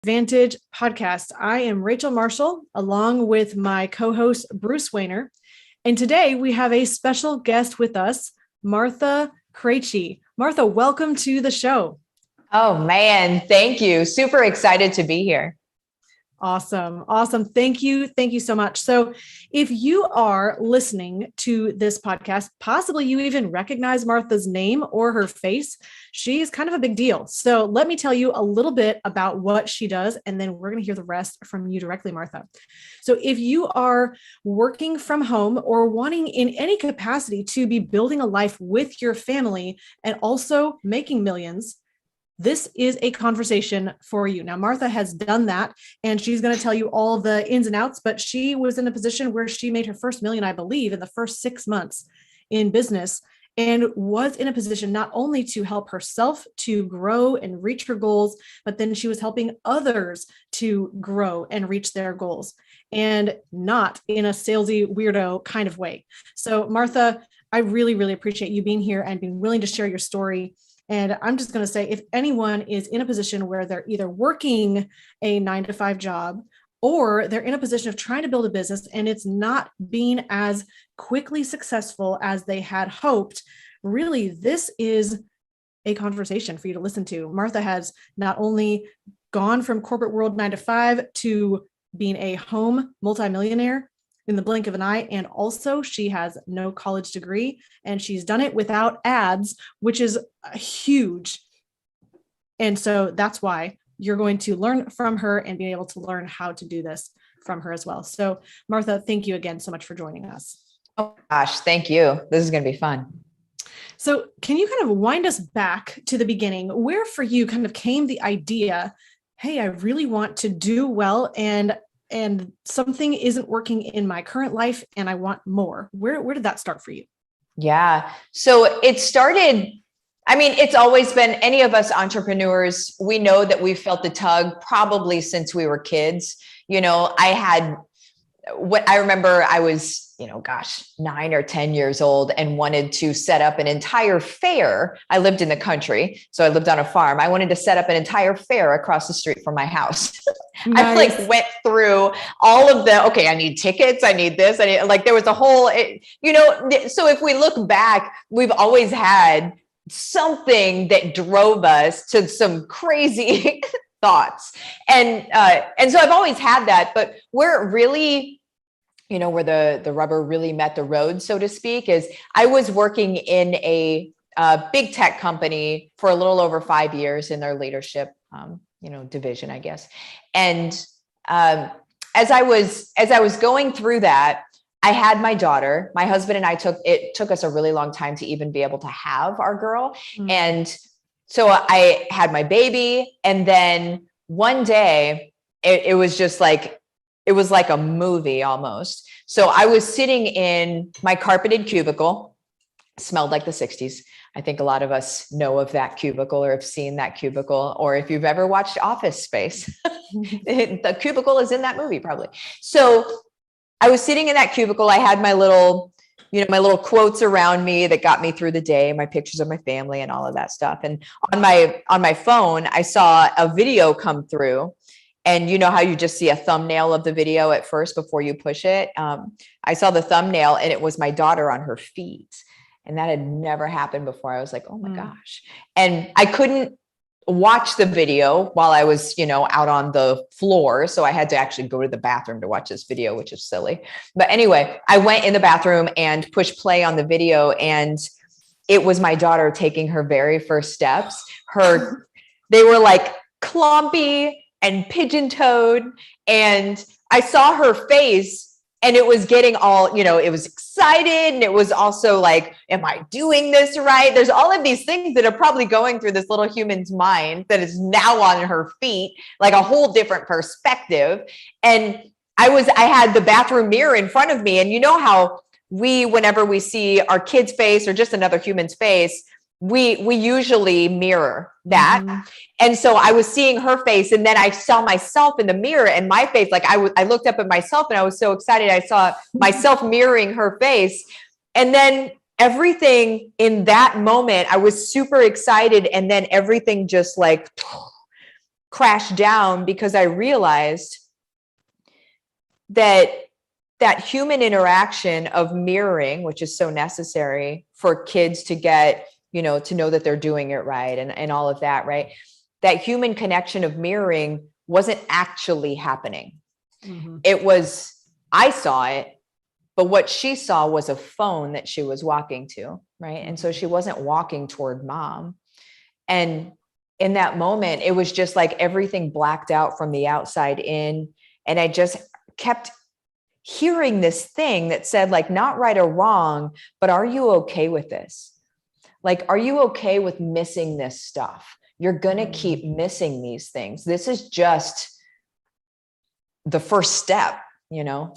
Advantage podcast. I am Rachel Marshall, along with my co-host Bruce Wayner. And today we have a special guest with us, Martha Krejci. Martha, welcome to the show. Oh man, thank you. Super excited to be here. Awesome. Thank you so much. So if you are listening to this podcast, possibly you even recognize Martha's name or her face. She's kind of a big deal. So let me tell you a little bit about what she does, and then we're going to hear the rest from you directly, Martha. So if you are working from home or wanting in any capacity to be building a life with your family and also making millions, this is a conversation for you. Now, Martha has done that, and she's going to tell you all the ins and outs, but she was in a position where she made her first million, I believe, in the first 6 months in business, and was in a position not only to help herself to grow and reach her goals, but then she was helping others to grow and reach their goals, and not in a salesy weirdo kind of way. So, Martha, I really, really appreciate you being here and being willing to share your story. And I'm just going to say, if anyone is in a position where they're either working a 9-to-5 job or they're in a position of trying to build a business and it's not being as quickly successful as they had hoped, really, this is a conversation for you to listen to. Martha has not only gone from corporate world 9-to-5 to being a home multimillionaire in the blink of an eye. And also she has no college degree, and she's done it without ads, which is huge. And so that's why you're going to learn from her and be able to learn how to do this from her as well. So Martha, thank you again so much for joining us. Oh gosh, thank you. This is going to be fun. So can you kind of wind us back to the beginning, where for you kind of came the idea, hey, I really want to do well and something isn't working in my current life and I want more. Where did that start for you? Yeah. So it started, it's always been, any of us entrepreneurs, we know that we felt the tug probably since we were kids. I remember I was, 9 or 10 years old and wanted to set up an entire fair. I lived in the country, so I lived on a farm. I wanted to set up an entire fair across the street from my house. Nice. I went through all of I need tickets. I need this. There was a whole, so if we look back, we've always had something that drove us to some crazy thoughts. And so I've always had that, but where it really, where the rubber really met the road, so to speak, is I was working in a big tech company for a little over 5 years in their leadership, division, I guess. And as I was going through that, I had my daughter. My husband and it took us a really long time to even be able to have our girl. Mm-hmm. And so I had my baby, and then one day it was just like, it was like a movie almost. So I was sitting in my carpeted cubicle, smelled like the 60s. I think a lot of us know of that cubicle or have seen that cubicle, or if you've ever watched Office Space, the cubicle is in that movie probably. So I was sitting in that cubicle. I had my little quotes around me that got me through the day, my pictures of my family and all of that stuff. And on my phone, I saw a video come through. And you know how you just see a thumbnail of the video at first before you push it? I saw the thumbnail and it was my daughter on her feet. And that had never happened before. I was like, oh my gosh. And I couldn't watch the video while I was, out on the floor. So I had to actually go to the bathroom to watch this video, which is silly. But anyway, I went in the bathroom and pushed play on the video. And it was my daughter taking her very first steps. They were like clumpy and pigeon-toed. And I saw her face and it was getting all, it was excited. And it was also like, am I doing this right? There's all of these things that are probably going through this little human's mind that is now on her feet, like a whole different perspective. And I had the bathroom mirror in front of me. And you know how whenever we see our kid's face or just another human's face, we usually mirror that. Mm-hmm. And so I was seeing her face, and then I saw myself in the mirror and my face. Like I looked up at myself and I was so excited. I saw myself mirroring her face. And then everything in that moment, I was super excited. And then everything just like crashed down because I realized that human interaction of mirroring, which is so necessary for kids to get, to know that they're doing it right and all of that, right? That human connection of mirroring wasn't actually happening. Mm-hmm. It was, I saw it, but what she saw was a phone that she was walking to, right? Mm-hmm. And so she wasn't walking toward mom. And in that moment, it was just like everything blacked out from the outside in. And I just kept hearing this thing that said, like, not right or wrong, but are you okay with this? Like, are you okay with missing this stuff? You're going to keep missing these things. This is just the first step.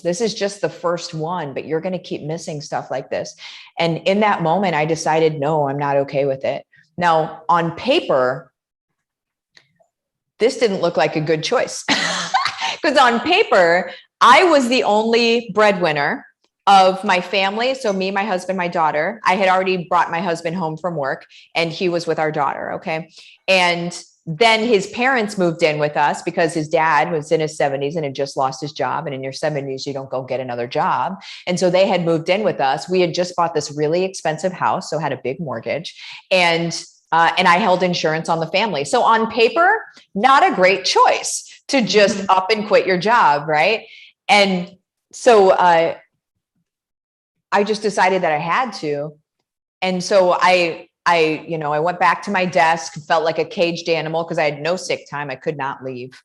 This is just the first one, but you're going to keep missing stuff like this. And in that moment, I decided, no, I'm not okay with it. Now, on paper, this didn't look like a good choice because on paper, I was the only breadwinner of my family. So me, my husband, my daughter. I had already brought my husband home from work and he was with our daughter. Okay. And then his parents moved in with us because his dad was in his 70s and had just lost his job. And in your 70s, you don't go get another job. And so they had moved in with us. We had just bought this really expensive house, so had a big mortgage, and I held insurance on the family. So on paper, not a great choice to just up and quit your job, right? And so I just decided that I had to. And so I went back to my desk, felt like a caged animal because I had no sick time. I could not leave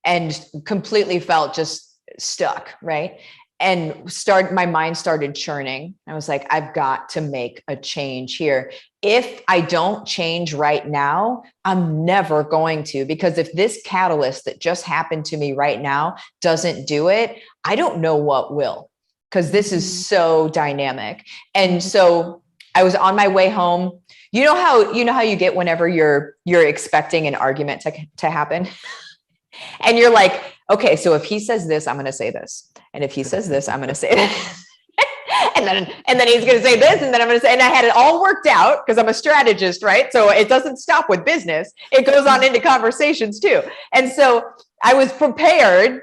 and completely felt just stuck. Right. And my mind started churning. I was like, I've got to make a change here. If I don't change right now, I'm never going to, because if this catalyst that just happened to me right now doesn't do it, I don't know what will, because this is so dynamic. And so I was on my way home. You know how you get whenever you're expecting an argument to happen, and you're like, okay, so if he says this, I'm going to say this, and if he says this, I'm going to say this, and then he's going to say this, and then I'm going to say, and I had it all worked out because I'm a strategist, right? So it doesn't stop with business; it goes on into conversations too. And so I was prepared,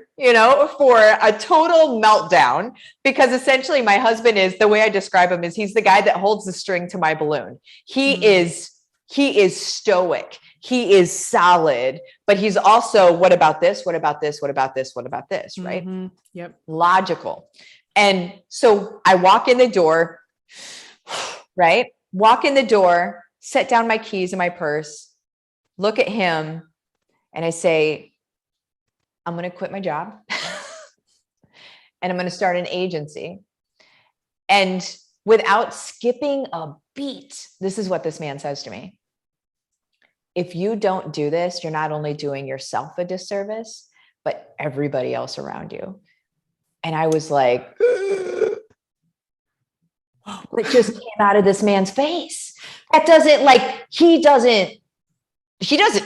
for a total meltdown, because essentially my husband is, the way I describe him is, he's the guy that holds the string to my balloon. He is stoic. He is solid, but he's also, what about this? What about this? What about this? What about this? Right? Mm-hmm. Yep. Logical. And so I walk in the door, right? Walk in the door, set down my keys in my purse, look at him, and I say, I'm going to quit my job and I'm going to start an agency. And without skipping a beat, this is what this man says to me. If you don't do this, you're not only doing yourself a disservice, but everybody else around you. And I was like, it just came out of this man's face. That doesn't, like, he doesn't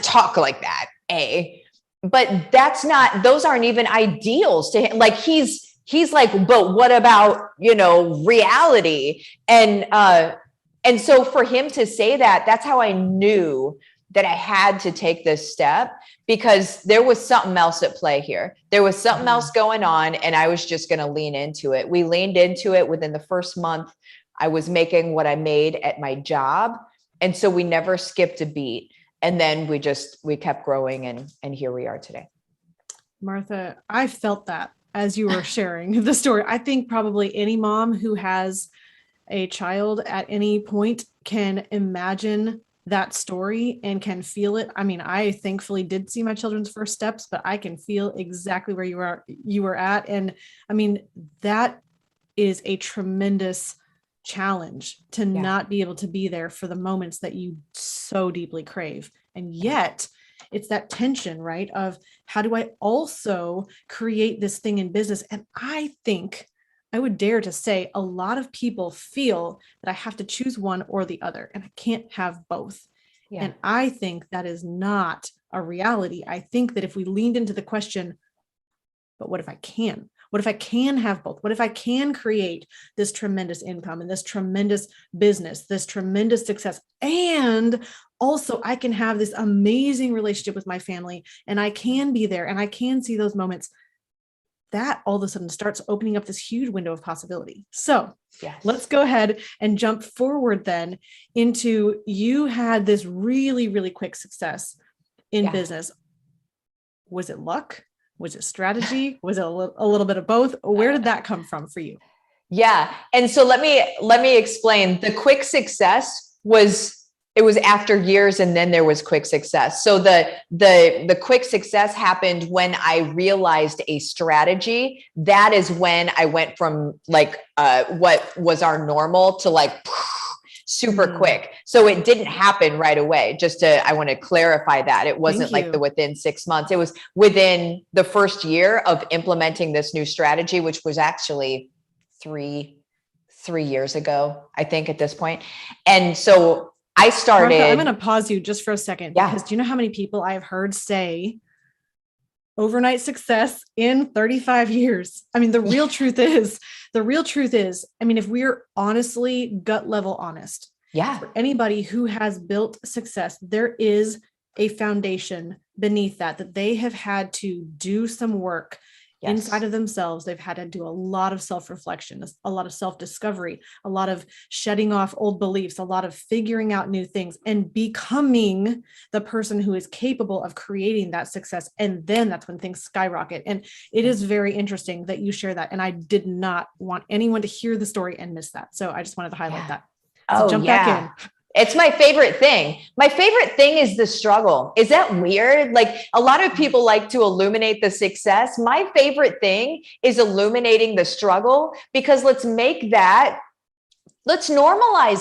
talk like that, but those aren't even ideals to him. Like he's like, but what about, reality? And so for him to say that, that's how I knew that I had to take this step, because there was something else at play here. There was something else going on, and I was just going to lean into it. We leaned into it. Within the first month, I was making what I made at my job. And so we never skipped a beat. And then we kept growing, and here we are today. Martha, I felt that as you were sharing the story. I think probably any mom who has a child at any point can imagine that story and can feel it. I mean, I thankfully did see my children's first steps, but I can feel exactly where you were at. And I mean, that is a tremendous challenge to not be able to be there for the moments that you so deeply crave. And yet it's that tension, right? Of how do I also create this thing in business? And I think I would dare to say a lot of people feel that I have to choose one or the other, and I can't have both. Yeah. And I think that is not a reality. I think that if we leaned into the question, but what if I can? What if I can have both? What if I can create this tremendous income and this tremendous business, this tremendous success, and also I can have this amazing relationship with my family, and I can be there and I can see those moments. That all of a sudden starts opening up this huge window of possibility. So let's go ahead and jump forward then into, you had this really, really quick success in business. Was it luck? Was it strategy? Was it a little bit of both? Where did that come from for you? Yeah. And so let me explain. The quick success it was after years, and then there was quick success. So the quick success happened when I realized a strategy. That is when I went from like what was our normal to like super quick. So it didn't happen right away. I want to clarify that. It wasn't like within 6 months. It was within the first year of implementing this new strategy, which was actually three years ago, I think, at this point. And so I started. Martha, I'm going to pause you just for a second, because do you know how many people I've heard say overnight success in 35 years? I mean, the real truth is, I mean, if we're honestly gut level honest, for anybody who has built success, there is a foundation beneath that they have had to do some work inside of themselves. They've had to do a lot of self-reflection, a lot of self-discovery, a lot of shedding off old beliefs, a lot of figuring out new things and becoming the person who is capable of creating that success. And then that's when things skyrocket. And it is very interesting that you share that. And I did not want anyone to hear the story and miss that. So I just wanted to highlight that. So jump back in. It's my favorite thing. My favorite thing is the struggle. Is that weird? Like, a lot of people like to illuminate the success. My favorite thing is illuminating the struggle, because let's normalize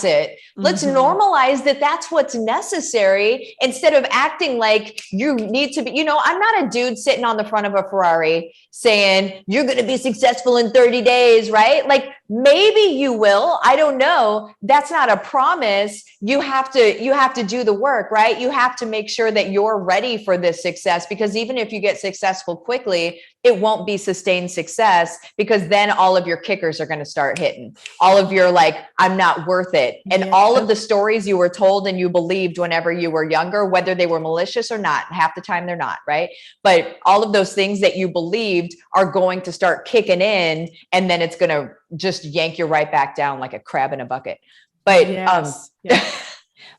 it. Let's normalize that that's what's necessary, instead of acting like you need to be, I'm not a dude sitting on the front of a Ferrari saying you're going to be successful in 30 days, right? Like, maybe you will, I don't know. That's not a promise. You have to do the work, right? You have to make sure that you're ready for this success, because even if you get successful quickly, it won't be sustained success, because then all of your kickers are going to start hitting. All of your like, I'm not worth it. And all of the stories you were told and you believed whenever you were younger, whether they were malicious or not, half the time they're not, right? But all of those things that you believed are going to start kicking in, and then it's going to just yank you right back down like a crab in a bucket. But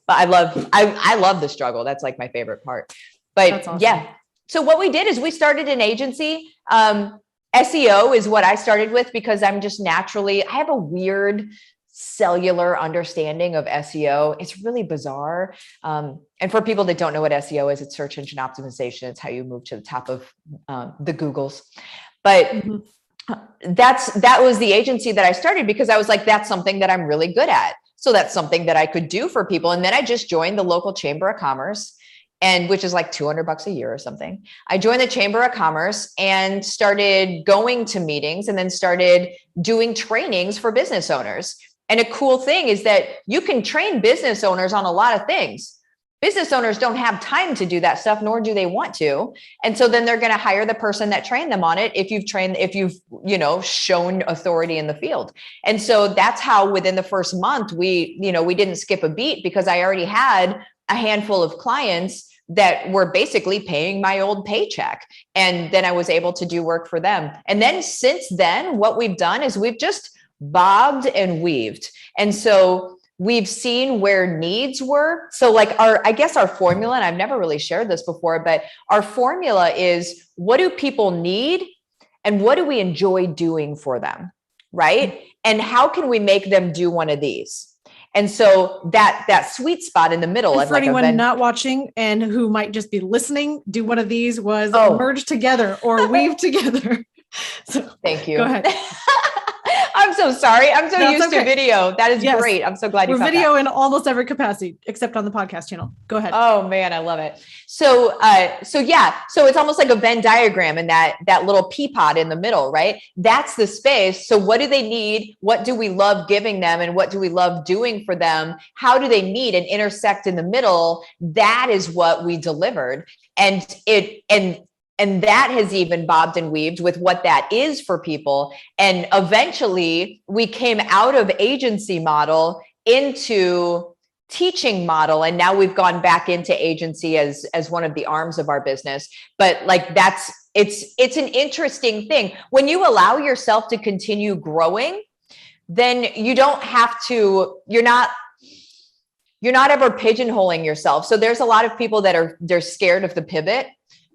but I love the struggle. That's like my favorite part. But awesome. So what we did is we started an agency. SEO is what I started with, because I'm just I have a weird cellular understanding of SEO. It's really bizarre. And for people that don't know what SEO is, it's search engine optimization. It's how you move to the top of the Googles. But that was the agency that I started, because I was like, that's something that I'm really good at. So that's something that I could do for people. And then I just joined the local Chamber of Commerce, and which is like $200 a year or something. I joined the Chamber of Commerce and started going to meetings, and then started doing trainings for business owners. And a cool thing is that you can train business owners on a lot of things. Business owners don't have time to do that stuff, nor do they want to. And so then they're going to hire the person that trained them on it, if you've shown authority in the field. And so that's how within the first month, we didn't skip a beat, because I already had a handful of clients that were basically paying my old paycheck. And then I was able to do work for them. And then since then, what we've done is we've just bobbed and weaved. And so we've seen where needs were. So like our formula, and I've never really shared this before, but our formula is, what do people need and what do we enjoy doing for them? Right. And how can we make them do one of these? And so that sweet spot in the middle. And for anyone not watching and who might just be listening, do one of these was merge together or weave together. So thank you. Go ahead. I'm so sorry. I'm so used to video. That is great. I'm so glad you caught video that. In almost every capacity, except on the podcast channel. Go ahead. Oh man, I love it. So it's almost like a Venn diagram, and that little pea pod in the middle, right? That's the space. So what do they need? What do we love giving them? And what do we love doing for them? How do they meet and intersect in the middle? That is what we delivered. And that has even bobbed and weaved with what that is for people. And eventually we came out of agency model into teaching model, and now we've gone back into agency as one of the arms of our business. But like it's an interesting thing when you allow yourself to continue growing. Then you don't have to. You're not ever pigeonholing yourself. So there's a lot of people that they're scared of the pivot.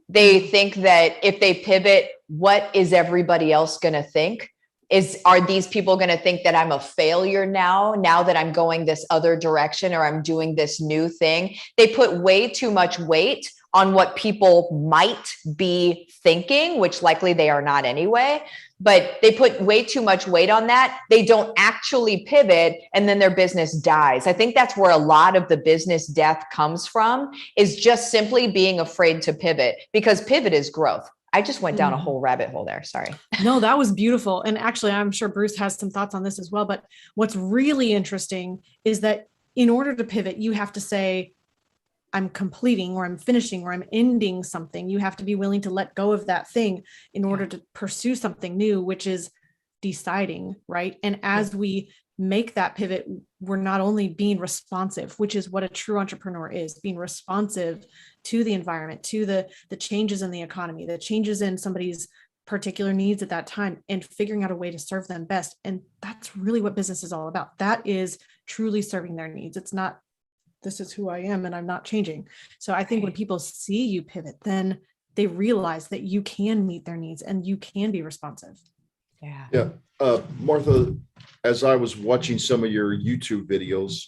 They think that if they pivot, what is everybody else going to think? Are these people going to think that I'm a failure now that I'm going this other direction or I'm doing this new thing? They put way too much weight on what people might be thinking, which likely they are not anyway, but they put way too much weight on that. They don't actually pivot, and then their business dies. I think that's where a lot of the business death comes from, is just simply being afraid to pivot, because pivot is growth. I just went down a whole rabbit hole there. Sorry. No, that was beautiful. And actually, I'm sure Bruce has some thoughts on this as well. But what's really interesting is that in order to pivot, you have to say, I'm completing, or I'm finishing, or I'm ending something. You have to be willing to let go of that thing in order to pursue something new, which is deciding, right? And as we make that pivot, we're not only being responsive, which is what a true entrepreneur is, being responsive to the environment, to the changes in the economy, the changes in somebody's particular needs at that time, and figuring out a way to serve them best. And that's really what business is all about. That is truly serving their needs. It's not, this is who I am and I'm not changing. So I think when people see you pivot, then they realize that you can meet their needs and you can be responsive. Yeah. Martha, as I was watching some of your YouTube videos,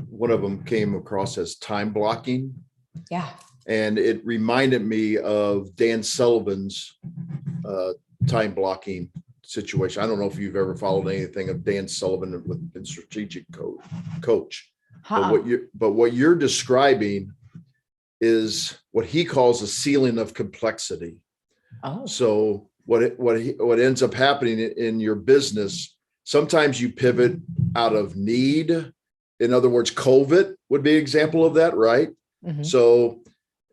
one of them came across as time blocking. Yeah. And it reminded me of Dan Sullivan's time blocking situation. I don't know if you've ever followed anything of Dan Sullivan in Strategic Coach. But what you're describing is what he calls a ceiling of complexity. Oh. So what ends up happening in your business, sometimes you pivot out of need. In other words, COVID would be an example of that, right? Mm-hmm. So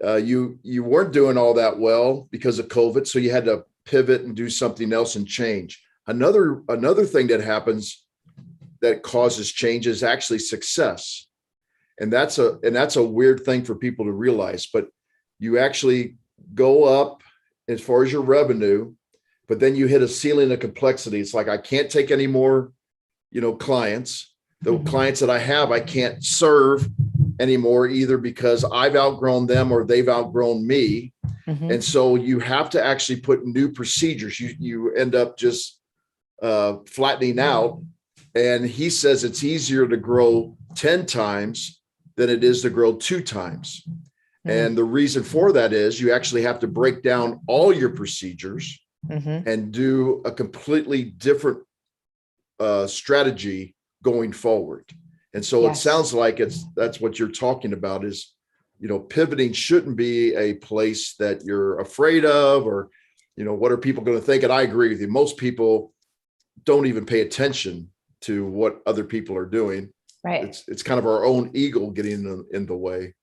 you weren't doing all that well because of COVID, so you had to pivot and do something else and change. Another thing that happens that causes change is actually success. And that's a weird thing for people to realize, but you actually go up as far as your revenue, but then you hit a ceiling of complexity. It's like, I can't take any more, clients. The clients that I have, I can't serve anymore, either because I've outgrown them or they've outgrown me. Mm-hmm. And so you have to actually put new procedures. You end up just flattening out. And he says it's easier to grow 10 times than it is to grow 2 times. Mm-hmm. And the reason for that is you actually have to break down all your procedures and do a completely different strategy going forward. And so It sounds like that's what you're talking about is, pivoting shouldn't be a place that you're afraid of, or, what are people going to think? And I agree with you. Most people don't even pay attention to what other people are doing. Right. It's kind of our own ego getting in the way,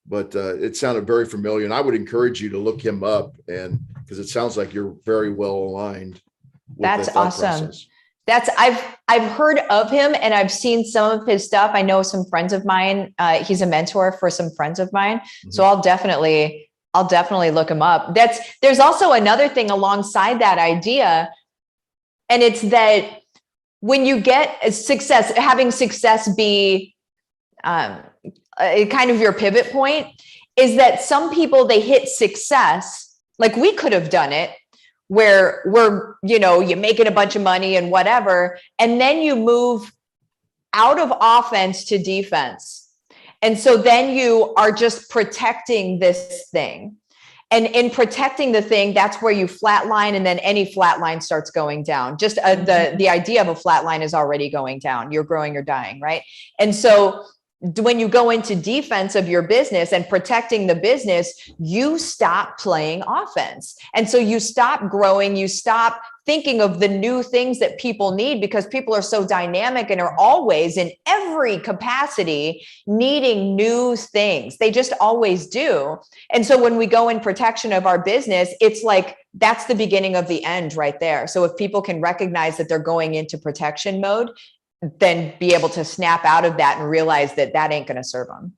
but it sounded very familiar. And I would encourage you to look him up, and because it sounds like you're very well aligned. That's awesome. I've heard of him and I've seen some of his stuff. I know some friends of mine. He's a mentor for some friends of mine. Mm-hmm. So I'll definitely look him up. There's also another thing alongside that idea. And it's that when you get success, having success be kind of your pivot point, is that some people, they hit success, like we could have done it, where you're making a bunch of money and whatever, and then you move out of offense to defense. And so then you are just protecting this thing. And in protecting the thing, that's where you flatline, and then any flatline starts going down. Just the idea of a flatline is already going down. You're growing or dying, right? And so when you go into defense of your business and protecting the business, you stop playing offense. And so you stop growing, you stop thinking of the new things that people need, because people are so dynamic and are always in every capacity needing new things. They just always do. And so when we go in protection of our business, it's like, that's the beginning of the end right there. So if people can recognize that they're going into protection mode, then be able to snap out of that and realize that that ain't going to serve them.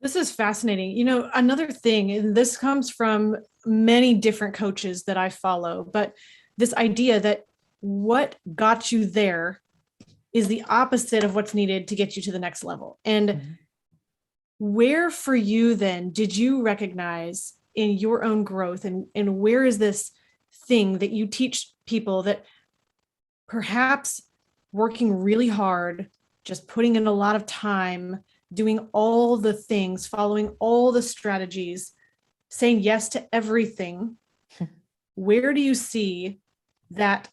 This is fascinating. You know, another thing, and this comes from many different coaches that I follow, but this idea that what got you there is the opposite of what's needed to get you to the next level. And where for you then did you recognize in your own growth, and where is this thing that you teach people that perhaps working really hard, just putting in a lot of time, doing all the things, following all the strategies, saying yes to everything, where do you see that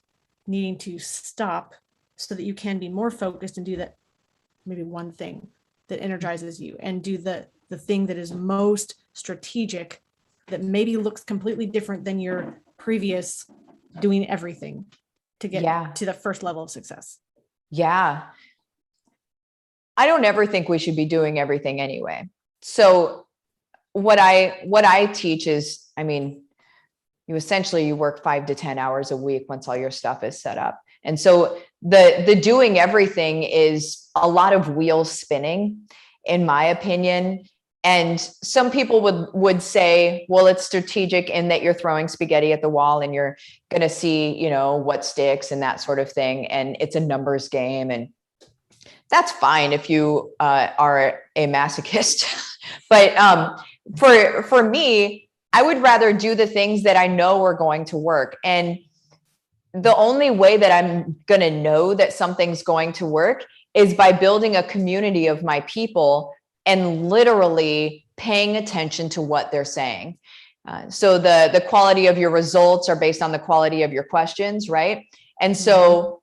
needing to stop so that you can be more focused and do that maybe one thing that energizes you, and do the thing that is most strategic, that maybe looks completely different than your previous doing everything to get to the first level of success? Yeah. I don't ever think we should be doing everything anyway. So what I teach is, I mean, you work 5 to 10 hours a week once all your stuff is set up. And so the doing everything is a lot of wheels spinning, in my opinion. And some people would say, well, it's strategic in that you're throwing spaghetti at the wall and you're going to see, you know, what sticks and that sort of thing. And it's a numbers game. And that's fine if you are a masochist. But for me, I would rather do the things that I know are going to work. And the only way that I'm going to know that something's going to work is by building a community of my people and literally paying attention to what they're saying. So the quality of your results are based on the quality of your questions, right? And so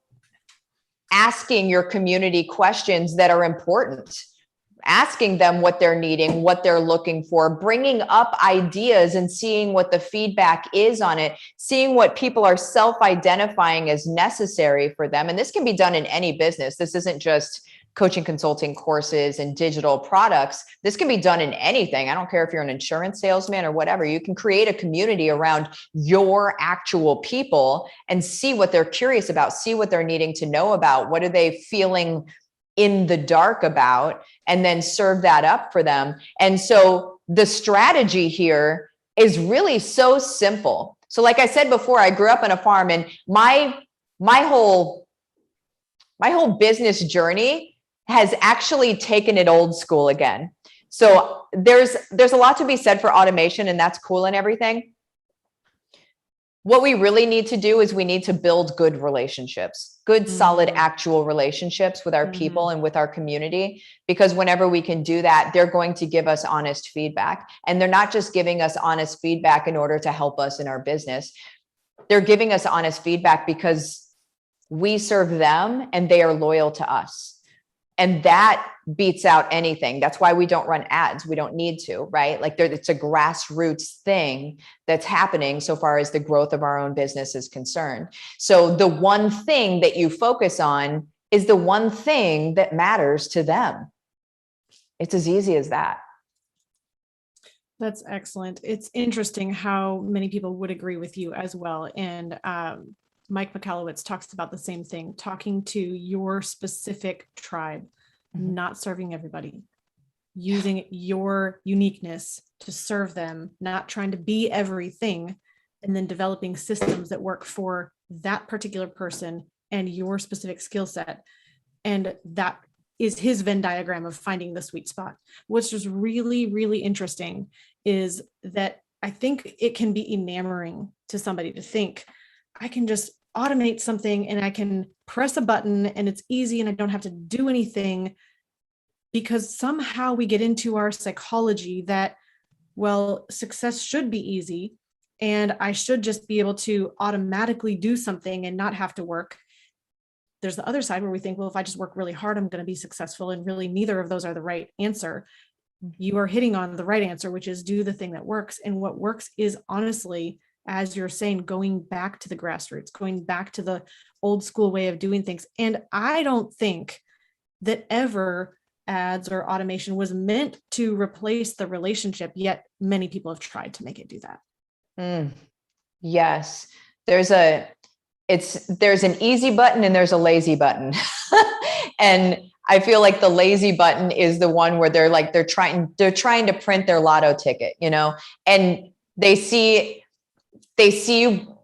asking your community questions that are important, asking them what they're needing, what they're looking for, bringing up ideas and seeing what the feedback is on it, seeing what people are self-identifying as necessary for them. And this can be done in any business. This isn't just coaching, consulting, courses, and digital products. This can be done in anything. I don't care if you're an insurance salesman or whatever. You can create a community around your actual people and see what they're curious about, see what they're needing to know about, what are they feeling in the dark about, and then serve that up for them. And so the strategy here is really so simple. So like I said before, I grew up on a farm, and my whole business journey has actually taken it old school again. So there's a lot to be said for automation, and that's cool and everything. What we really need to do is we need to build good relationships, good, solid, actual relationships with our people and with our community, because whenever we can do that, they're going to give us honest feedback. And they're not just giving us honest feedback in order to help us in our business. They're giving us honest feedback because we serve them and they are loyal to us. And that beats out anything. That's why we don't run ads. We don't need to, right? Like it's a grassroots thing that's happening so far as the growth of our own business is concerned. So the one thing that you focus on is the one thing that matters to them. It's as easy as that. That's excellent. It's interesting how many people would agree with you as well. And Mike Michalowicz talks about the same thing, talking to your specific tribe, not serving everybody, using your uniqueness to serve them, not trying to be everything, and then developing systems that work for that particular person and your specific skill set. And that is his Venn diagram of finding the sweet spot. What's just really, really interesting is that I think it can be enamoring to somebody to think, I can just automate something and I can press a button and it's easy and I don't have to do anything, because somehow we get into our psychology that, well, success should be easy and I should just be able to automatically do something and not have to work. There's the other side where we think, well, if I just work really hard, I'm going to be successful. And really neither of those are the right answer. You are hitting on the right answer, which is do the thing that works. And what works is, honestly, as you're saying, going back to the grassroots, going back to the old school way of doing things. And I don't think that ever ads or automation was meant to replace the relationship, yet many people have tried to make it do that. Yes. there's an easy button and there's a lazy button. And I feel like the lazy button is the one where they're trying to print their lotto ticket, and they see you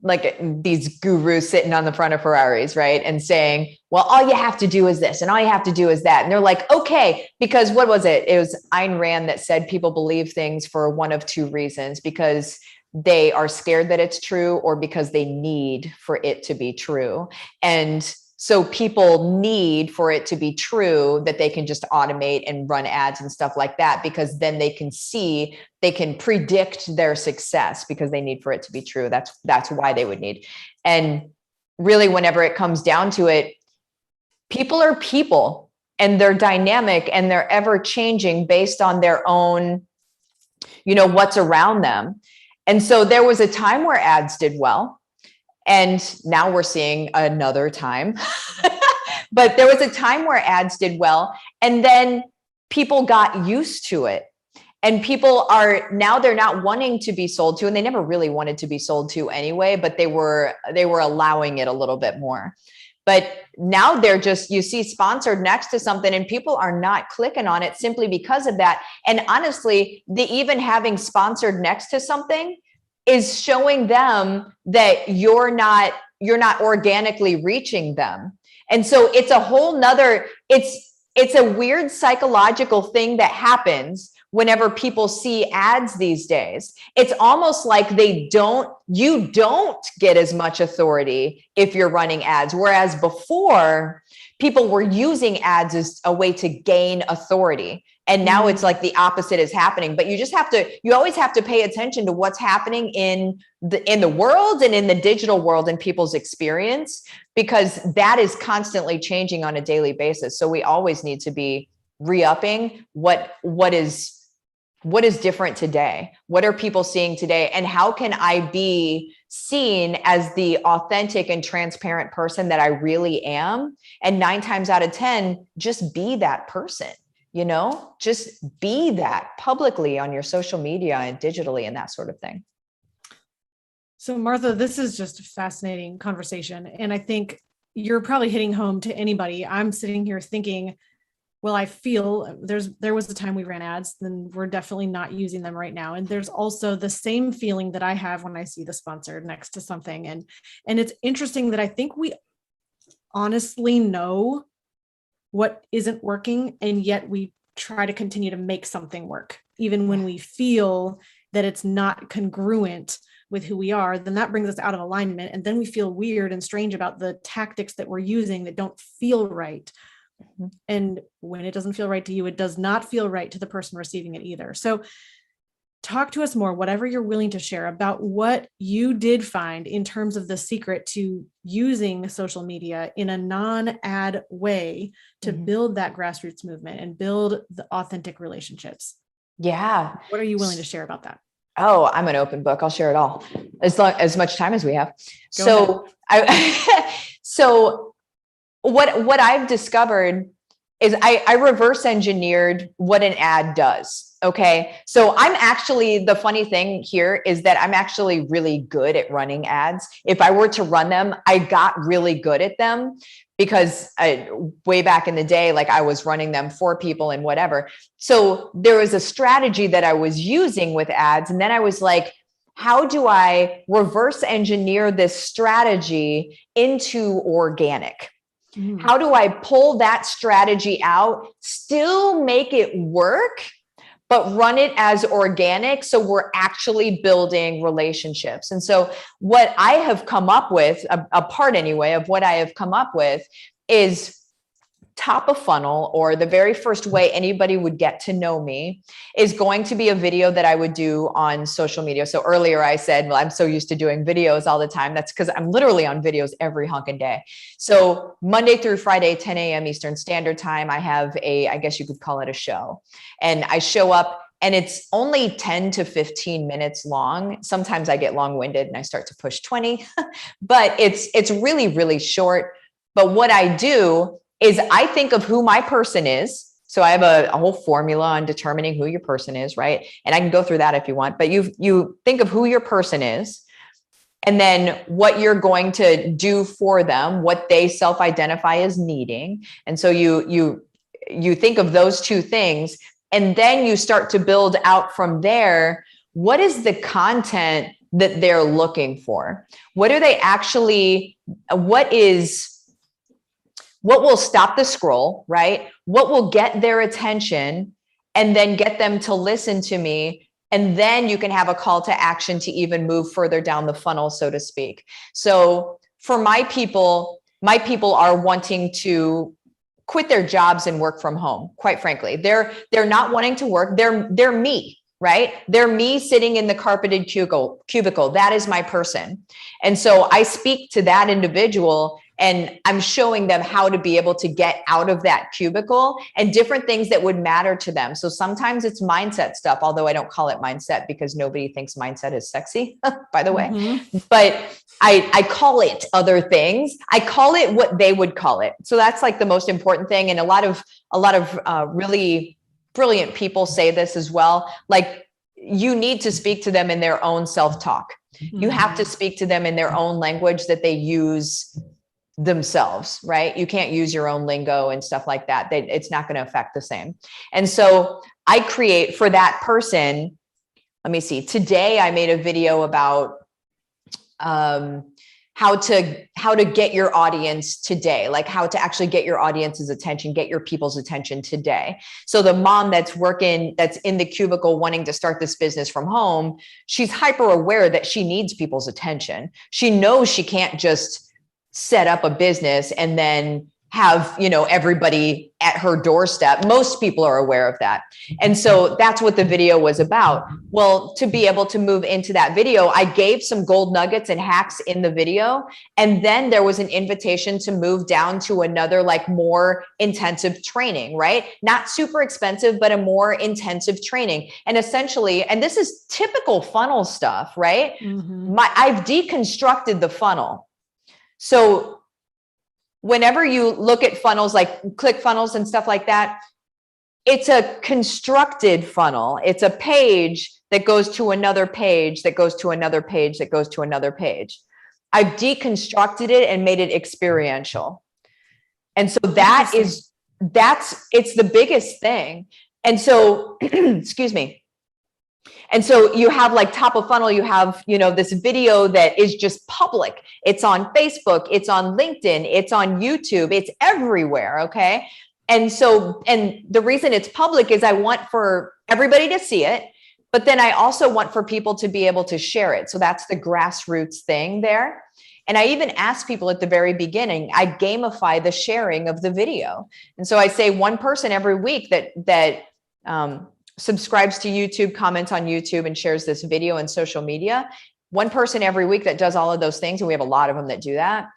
like these gurus sitting on the front of Ferraris, right? And saying, well, all you have to do is this and all you have to do is that. And they're like, okay, because what was it? It was Ayn Rand that said people believe things for one of two reasons, because they are scared that it's true or because they need for it to be true. And so people need for it to be true that they can just automate and run ads and stuff like that, because then they can predict their success because they need for it to be true. That's why they would need. And really, whenever it comes down to it, people are people and they're dynamic and they're ever changing based on their own, what's around them. And so there was a time where ads did well. And now we're seeing another time, but there was a time where ads did well. And then people got used to it, and people are now, they're not wanting to be sold to, and they never really wanted to be sold to anyway, but they were allowing it a little bit more. But now you see sponsored next to something and people are not clicking on it simply because of that. And honestly, even having sponsored next to something is showing them that you're not organically reaching them. And so it's a whole nother, it's a weird psychological thing that happens whenever people see ads these days. It's almost like you don't get as much authority if you're running ads. Whereas before, people were using ads as a way to gain authority. And now it's like the opposite is happening, but you always have to pay attention to what's happening in the world and in the digital world and people's experience, because that is constantly changing on a daily basis. So we always need to be re-upping what is different today. What are people seeing today? And how can I be seen as the authentic and transparent person that I really am? And 9 times out of 10, just be that person. Just be that publicly on your social media and digitally and that sort of thing. So Martha, this is just a fascinating conversation. And I think you're probably hitting home to anybody. I'm sitting here thinking, well, I feel there was a time we ran ads, then we're definitely not using them right now. And there's also the same feeling that I have when I see the sponsored next to something. And it's interesting that I think we honestly know what isn't working, and yet we try to continue to make something work, even when we feel that it's not congruent with who we are. Then that brings us out of alignment, and then we feel weird and strange about the tactics that we're using that don't feel right. And when it doesn't feel right to you, it does not feel right to the person receiving it either. So talk to us more, whatever you're willing to share, about what you did find in terms of the secret to using social media in a non-ad way to build that grassroots movement and build the authentic relationships. Yeah. What are you willing to share about that? Oh, I'm an open book. I'll share it all as much time as we have. Go ahead. So what I've discovered is I reverse engineered what an ad does. Okay. So the funny thing here is that I'm actually really good at running ads. If I were to run them, I got really good at them because way back in the day, like I was running them for people and whatever. So there was a strategy that I was using with ads. And then I was like, how do I reverse engineer this strategy into organic? How do I pull that strategy out, still make it work, but run it as organic, so we're actually building relationships? And so what I have come up with, a part anyway of what I have come up with, is top of funnel, or the very first way anybody would get to know me, is going to be a video that I would do on social media. So earlier I said, well, I'm so used to doing videos all the time. That's because I'm literally on videos every hunkin' day. So Monday through Friday, 10 a.m. Eastern Standard Time, I have I guess you could call it a show. And I show up and it's only 10 to 15 minutes long. Sometimes I get long-winded and I start to push 20, but it's really, really short. But what I do is I think of who my person is. So I have a whole formula on determining who your person is, right? And I can go through that if you want, but you think of who your person is. and then what you're going to do for them, what they self-identify as needing. And so you think of those two things, and then you start to build out from there. What is the content that they're looking for? What are they actually, what will stop the scroll, right? What will get their attention and then get them to listen to me? And then you can have a call to action to even move further down the funnel, so to speak. So for my people are wanting to quit their jobs and work from home. Quite frankly, they're not wanting to work. They're me, right? They're me sitting in the carpeted cubicle. That is my person. And so I speak to that individual, and I'm showing them how to be able to get out of that cubicle and different things that would matter to them. So sometimes it's mindset stuff, although I don't call it mindset because nobody thinks mindset is sexy, by the way. Mm-hmm. But I call it other things. I call it what they would call it. So that's like the most important thing. And a lot of really brilliant people say this as well. Like, you need to speak to them in their own self-talk. Mm-hmm. You have to speak to them in their own language that they use themselves, right? You can't use your own lingo and stuff like that. It's not going to affect the same. And so I create for that person. Let me see. Today I made a video about how to get your audience today, like how to actually get your audience's attention, get your people's attention today. So the mom that's in the cubicle wanting to start this business from home, she's hyper aware that she needs people's attention. She knows she can't just set up a business and then have, everybody at her doorstep. Most people are aware of that. And so that's what the video was about. Well, to be able to move into that video, I gave some gold nuggets and hacks in the video. And then there was an invitation to move down to another, like, more intensive training, right? Not super expensive, but a more intensive training. And essentially, and this is typical funnel stuff, right? Mm-hmm. I've deconstructed the funnel. So whenever you look at funnels, like ClickFunnels and stuff like that, it's a constructed funnel. It's a page that goes to another page, that goes to another page, that goes to another page. I've deconstructed it and made it experiential. And so it's the biggest thing. And so, excuse me. And so you have, like, top of funnel, you have, this video that is just public. It's on Facebook, it's on LinkedIn, it's on YouTube, it's everywhere. Okay. And so, and the reason it's public is I want for everybody to see it, but then I also want for people to be able to share it. So that's the grassroots thing there. And I even ask people at the very beginning, I gamify the sharing of the video. And so I say one person every week that subscribes to YouTube, comments on YouTube, and shares this video in social media. One person every week that does all of those things, and we have a lot of them that do that,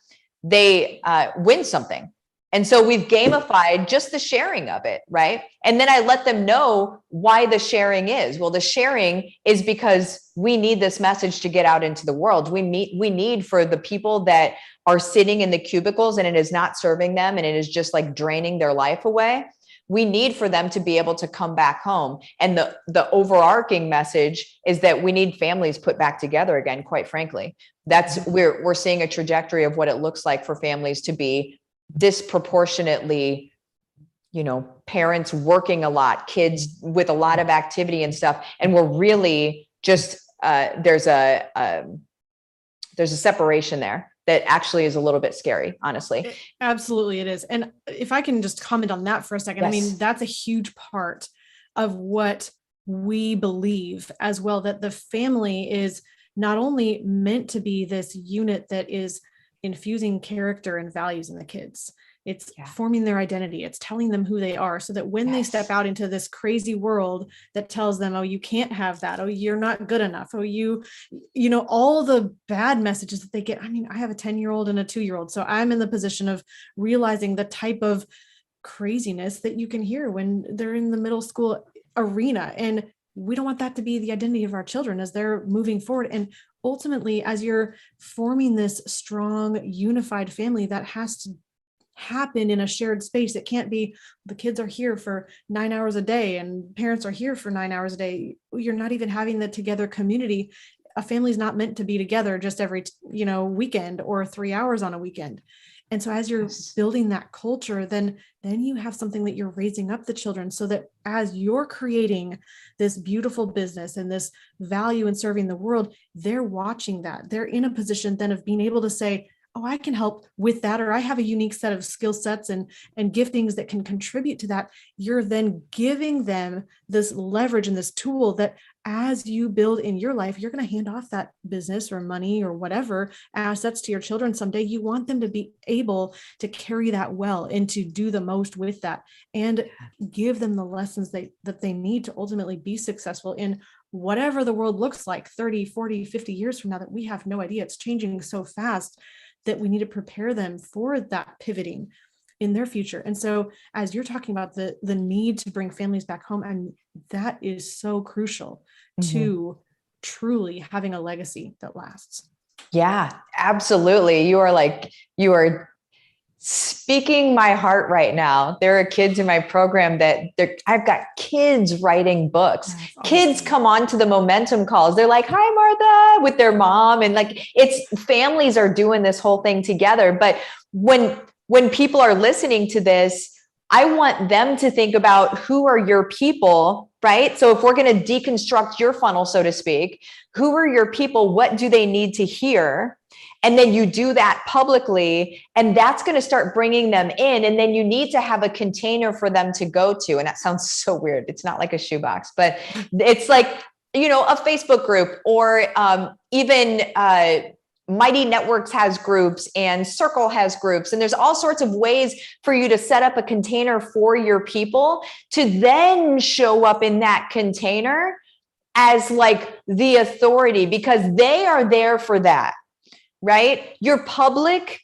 they win something. And so we've gamified just the sharing of it, right? And then I let them know why the sharing is. Well, the sharing is because we need this message to get out into the world. We need for the people that are sitting in the cubicles and it is not serving them and it is just like draining their life away. We need for them to be able to come back home. And the overarching message is that we need families put back together again, quite frankly. We're seeing a trajectory of what it looks like for families to be disproportionately, parents working a lot, kids with a lot of activity and stuff. And we're really just, there's a separation there that actually is a little bit scary, honestly. Absolutely, it is. And if I can just comment on that for a second, yes. I mean, that's a huge part of what we believe as well, that the family is not only meant to be this unit that is infusing character and values in the kids. It's forming their identity. It's telling them who they are so that when they step out into this crazy world that tells them, oh, you can't have that. Oh, you're not good enough. Oh, all the bad messages that they get. I mean, I have a 10-year-old and a 2-year-old. So I'm in the position of realizing the type of craziness that you can hear when they're in the middle school arena. And we don't want that to be the identity of our children as they're moving forward. And ultimately, as you're forming this strong, unified family, that has to happen in a shared space. It can't be the kids are here for 9 hours a day and parents are here for 9 hours a day. You're not even having the together community. a family's not meant to be together just every, weekend or 3 hours on a weekend. And so as you're building that culture, then you have something that you're raising up the children, so that as you're creating this beautiful business and this value in serving the world, they're watching that. They're in a position then of being able to say, oh, I can help with that, or I have a unique set of skill sets and giftings that can contribute to that. You're then giving them this leverage and this tool that as you build in your life, you're going to hand off that business or money or whatever assets to your children someday. You want them to be able to carry that well and to do the most with that and give them the lessons that they need to ultimately be successful in whatever the world looks like 30, 40, 50 years from now, that we have no idea. It's changing so fast that we need to prepare them for that pivoting in their future. And so as you're talking about the need to bring families back home, and that is so crucial to truly having a legacy that lasts. Yeah, absolutely. You are speaking my heart right now. There are kids in my program I've got kids writing books. That's kids awesome. Come on to the momentum calls. They're like, hi, Martha, with their mom. And it's families are doing this whole thing together. But when people are listening to this, I want them to think about, who are your people, right? So if we're going to deconstruct your funnel, so to speak, who are your people? What do they need to hear? And then you do that publicly, and that's going to start bringing them in. And then you need to have a container for them to go to. And that sounds so weird. It's not like a shoebox, but it's like, a Facebook group, or even Mighty Networks has groups, and Circle has groups. And there's all sorts of ways for you to set up a container for your people to then show up in that container as the authority, because they are there for that. Right? Your public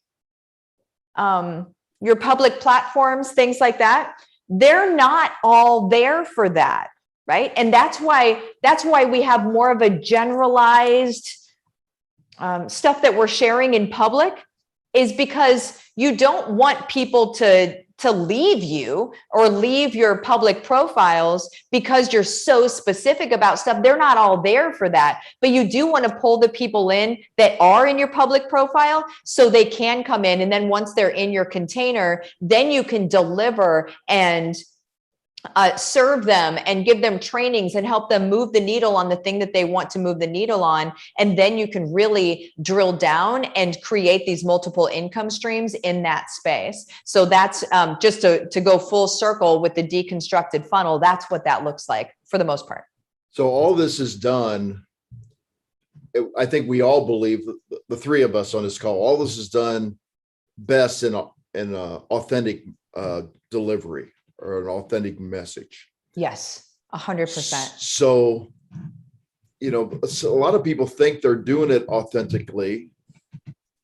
platforms, things like that, they're not all there for that. Right? And that's why we have more of a generalized stuff that we're sharing in public, is because you don't want people to leave you or leave your public profiles because you're so specific about stuff. They're not all there for that, but you do want to pull the people in that are in your public profile so they can come in. And then once they're in your container, then you can deliver and serve them and give them trainings and help them move the needle on the thing that they want to move the needle on. And then you can really drill down and create these multiple income streams in that space. So that's just to go full circle with the deconstructed funnel. That's what that looks like for the most part. So all this is done. I think we all believe, the three of us on this call, all this is done best in authentic delivery, or an authentic message. Yes, 100%. So, so a lot of people think they're doing it authentically,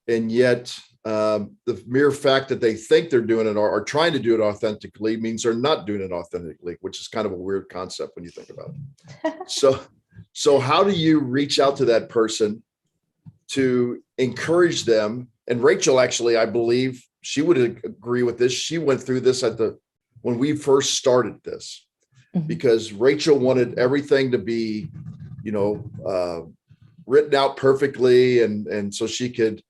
and yet the mere fact that they think they're doing it or are trying to do it authentically means they're not doing it authentically, which is kind of a weird concept when you think about it. So how do you reach out to that person to encourage them? And Rachel, actually, I believe she would agree with this. She went through this when we first started this, because Rachel wanted everything to be, written out perfectly. And so she could,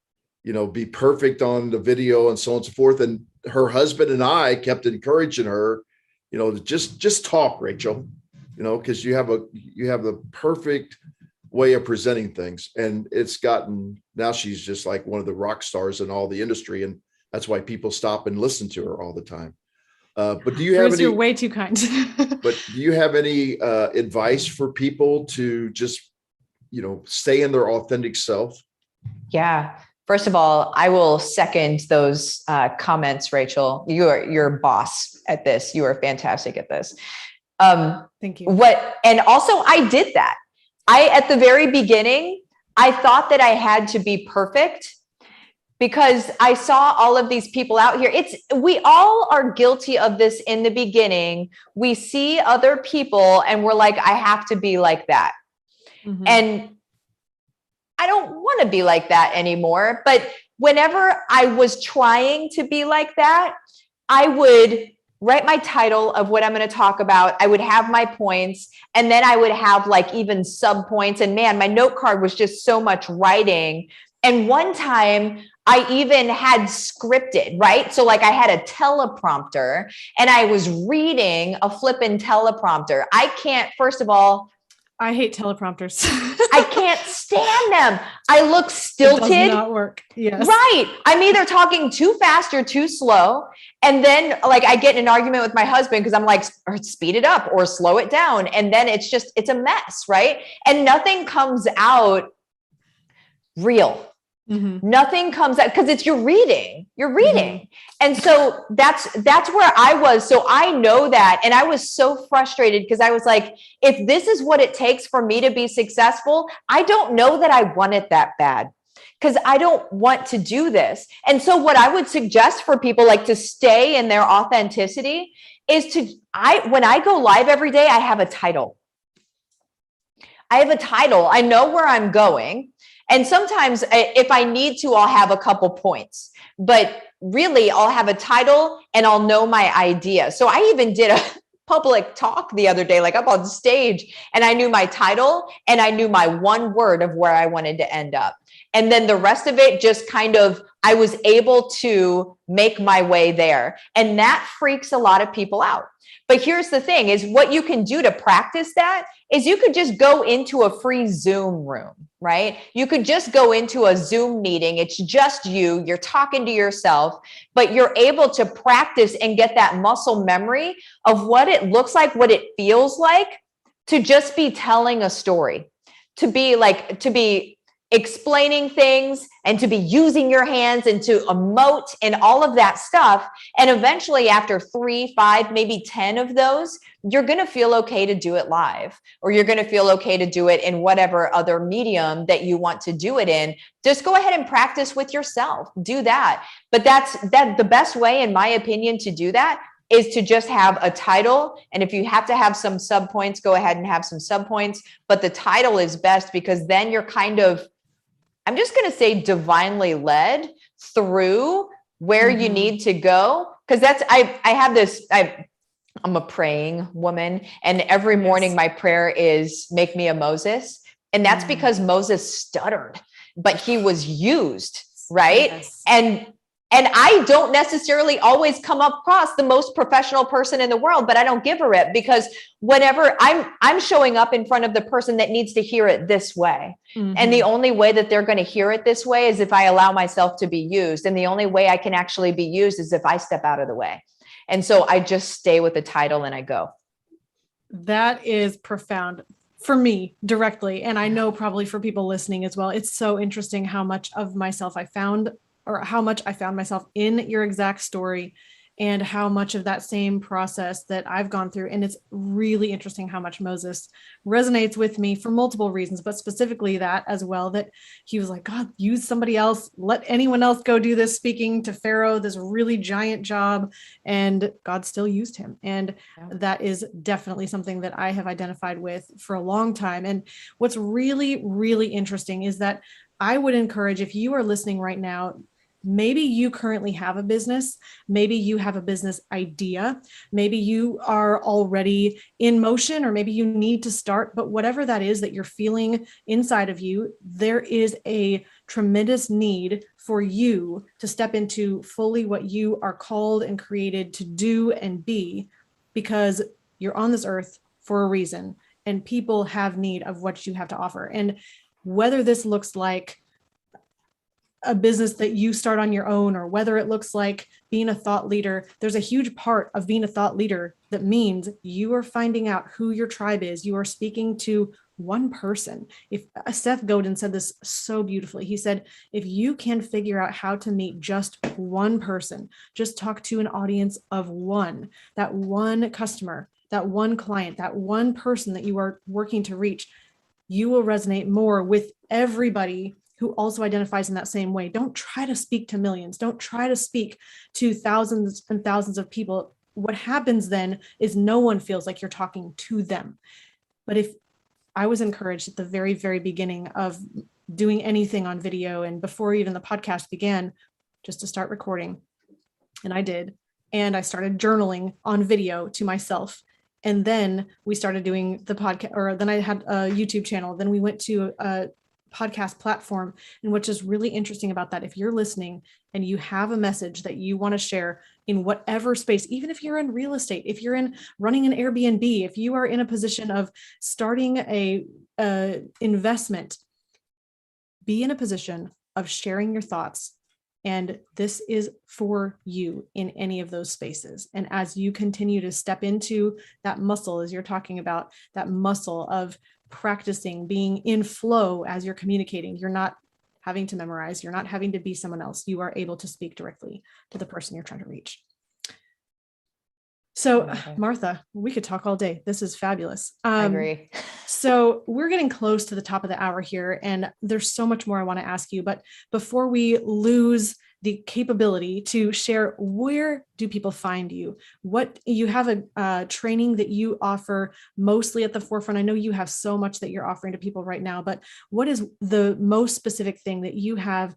be perfect on the video and so on and so forth. And her husband and I kept encouraging her, to just talk, Rachel, because you have the perfect way of presenting things. And now she's just like one of the rock stars in all the industry. And that's why people stop and listen to her all the time. But do you have Bruce, any? You're way too kind. But do you have any advice for people to just, stay in their authentic self? Yeah. First of all, I will second those comments, Rachel. You're a boss at this. You are fantastic at this. Thank you. And also I did that. At the very beginning, I thought that I had to be perfect, because I saw all of these people out here. We all are guilty of this in the beginning. We see other people and we're like, I have to be like that. Mm-hmm. And I don't want to be like that anymore. But whenever I was trying to be like that, I would write my title of what I'm going to talk about. I would have my points, and then I would have like even sub points. And man, my note card was just so much writing. And one time I even had scripted, right? So like I had a teleprompter and I was reading a flippin' teleprompter. I can't, first of all, I hate teleprompters. I can't stand them. I look stilted. It does not work. Yes. Right. I'm either talking too fast or too slow. And then like I get in an argument with my husband because I'm like, speed it up or slow it down. And then it's a mess. Right. And nothing comes out real. Mm-hmm. Nothing comes out because you're reading. Mm-hmm. And so that's where I was. So I know that. And I was so frustrated because I was like, if this is what it takes for me to be successful, I don't know that I want it that bad because I don't want to do this. And so what I would suggest for people like to stay in their authenticity is when I go live every day, I have a title. I know where I'm going. And sometimes if I need to, I'll have a couple points, but really I'll have a title and I'll know my idea. So I even did a public talk the other day, like up on stage, and I knew my title and I knew my one word of where I wanted to end up. And then the rest of it just kind of, I was able to make my way there. And that freaks a lot of people out. But here's the thing is what you can do to practice that is you could just go into a free Zoom room, right? You could just go into a Zoom meeting. It's just you're talking to yourself, but you're able to practice and get that muscle memory of what it looks like, what it feels like to just be telling a story, to be explaining things and to be using your hands and to emote and all of that stuff. And eventually after 3, 5, maybe 10 of those, you're going to feel okay to do it live, or you're going to feel okay to do it in whatever other medium that you want to do it in. Just go ahead and practice with yourself. Do that. But that's the best way, in my opinion, to do that is to just have a title. And if you have to have some sub points, go ahead and have some sub points. But the title is best because then you're kind of, I'm just going to say divinely led through where you need to go. Cause I'm a praying woman. And every morning my prayer is make me a Moses. And that's because Moses stuttered, but he was used. Right. Yes. And I don't necessarily always come across the most professional person in the world, but I don't give a rip because whenever I'm showing up in front of the person that needs to hear it this way. Mm-hmm. And the only way that they're going to hear it this way is if I allow myself to be used. And the only way I can actually be used is if I step out of the way. And so I just stay with the title and I go. That is profound for me directly. And I know probably for people listening as well. It's so interesting how much of myself I found, or how much I found myself in your exact story, and how much of that same process that I've gone through. And it's really interesting how much Moses resonates with me for multiple reasons, but specifically that as well, that he was like, God, use somebody else, let anyone else go do this, speaking to Pharaoh, this really giant job. And God still used him. And that is definitely something that I have identified with for a long time. And what's really, really interesting is that I would encourage, if you are listening right now, maybe you currently have a business, maybe you have a business idea, maybe you are already in motion, or maybe you need to start, but whatever that is that you're feeling inside of you, there is a tremendous need for you to step into fully what you are called and created to do and be, because you're on this earth for a reason and people have need of what you have to offer. And whether this looks like a business that you start on your own, or whether it looks like being a thought leader, there's a huge part of being a thought leader that means you are finding out who your tribe is. You are speaking to one person. If Seth Godin said this so beautifully, he said, if you can figure out how to meet just one person, just talk to an audience of one, that one customer, that one client, that one person that you are working to reach, you will resonate more with everybody who also identifies in that same way. Don't try to speak to millions. Don't try to speak to thousands and thousands of people. What happens then is no one feels like you're talking to them. But if I was encouraged at the very, very beginning of doing anything on video, and before even the podcast began, just to start recording. And I did. and I started journaling on video to myself. And then we started doing the podcast, or then I had a YouTube channel. Then we went to a podcast platform. And what's just really interesting about that, if you're listening and you have a message that you want to share in whatever space, even if you're in real estate, if you're in running an Airbnb, if you are in a position of starting a investment, be in a position of sharing your thoughts. And this is for you in any of those spaces. And as you continue to step into that muscle, as you're talking about, that muscle of practicing being in flow as you're communicating, you're not having to memorize, you're not having to be someone else. You are able to speak directly to the person you're trying to reach. So, Martha, we could talk all day. This is fabulous. I agree. So we're getting close to the top of the hour here, and there's so much more I want to ask you. But before we lose the capability to share, where do people find you? What you have a training that you offer mostly at the forefront. I know you have so much that you're offering to people right now, but what is the most specific thing that you have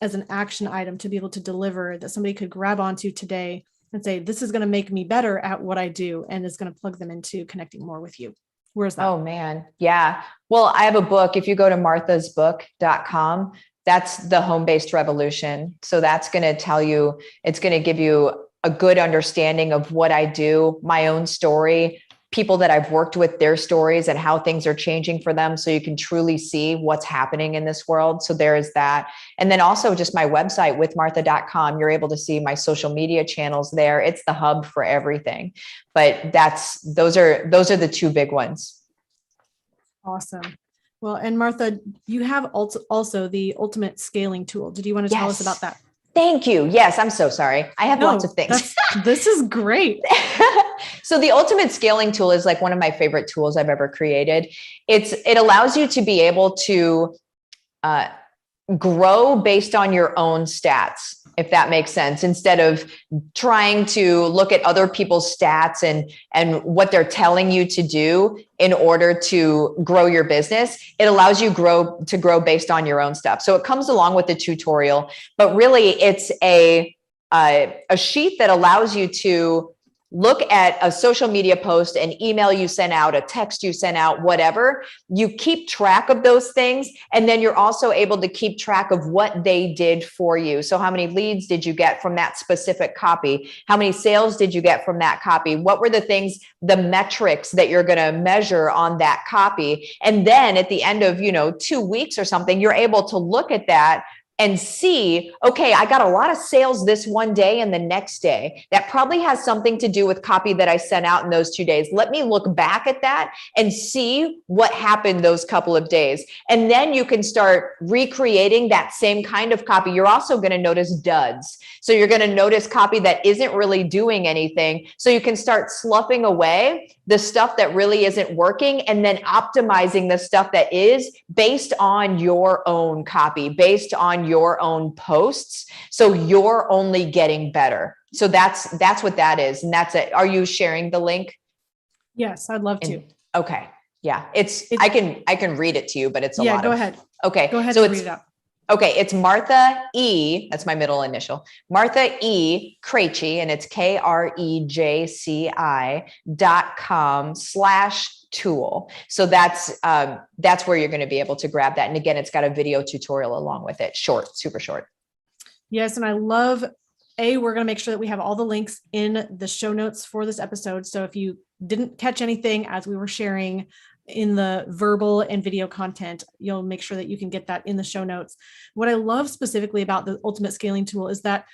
as an action item to be able to deliver that somebody could grab onto today and say, this is going to make me better at what I do, and is going to plug them into connecting more with you? Where's that? Oh man. Yeah. Well, I have a book. If you go to marthasbook.com, that's the home-based revolution. So that's going to tell you, it's going to give you a good understanding of what I do, my own story, people that I've worked with, their stories, and how things are changing for them. So you can truly see what's happening in this world. So there is that. And then also just my website, withmartha.com, you're able to see my social media channels there. It's the hub for everything. But those are the two big ones. Awesome. Well, and Martha, you have also the ultimate scaling tool. Did you want to tell us about that? Thank you. Yes, I'm so sorry. I have lots of things. This is great. So the ultimate scaling tool is like one of my favorite tools I've ever created. It allows you to be able to grow based on your own stats, if that makes sense, instead of trying to look at other people's stats and what they're telling you to do in order to grow your business. It allows you to grow based on your own stuff. So it comes along with the tutorial, but really it's a sheet that allows you to look at a social media post, an email you sent out, a text you sent out, whatever. You keep track of those things. And then you're also able to keep track of what they did for you. So how many leads did you get from that specific copy? How many sales did you get from that copy? What were the things, the metrics that you're going to measure on that copy? And then at the end of, 2 weeks or something, you're able to look at that and see, okay, I got a lot of sales this one day and the next day. That probably has something to do with copy that I sent out in those 2 days. Let me look back at that and see what happened those couple of days. And then you can start recreating that same kind of copy. You're also going to notice duds. So you're going to notice copy that isn't really doing anything. So you can start sloughing away the stuff that really isn't working and then optimizing the stuff that is based on your own copy, based on your own posts. So you're only getting better. So that's what that is. And that's it. Are you sharing the link? Yes, I'd love to. Okay. Yeah. I can read it to you, but it's a lot. Yeah, go ahead. Okay. Go ahead and read it out. Okay, it's Martha E. That's my middle initial. Martha E. Krejci, and it's KREJCI.com/tool. So that's where you're going to be able to grab that. And again, it's got a video tutorial along with it. Short, super short. Yes, and I love. We're going to make sure that we have all the links in the show notes for this episode. So if you didn't catch anything as we were sharing in the verbal and video content, you'll make sure that you can get that in the show notes. What I love specifically about the ultimate scaling tool is that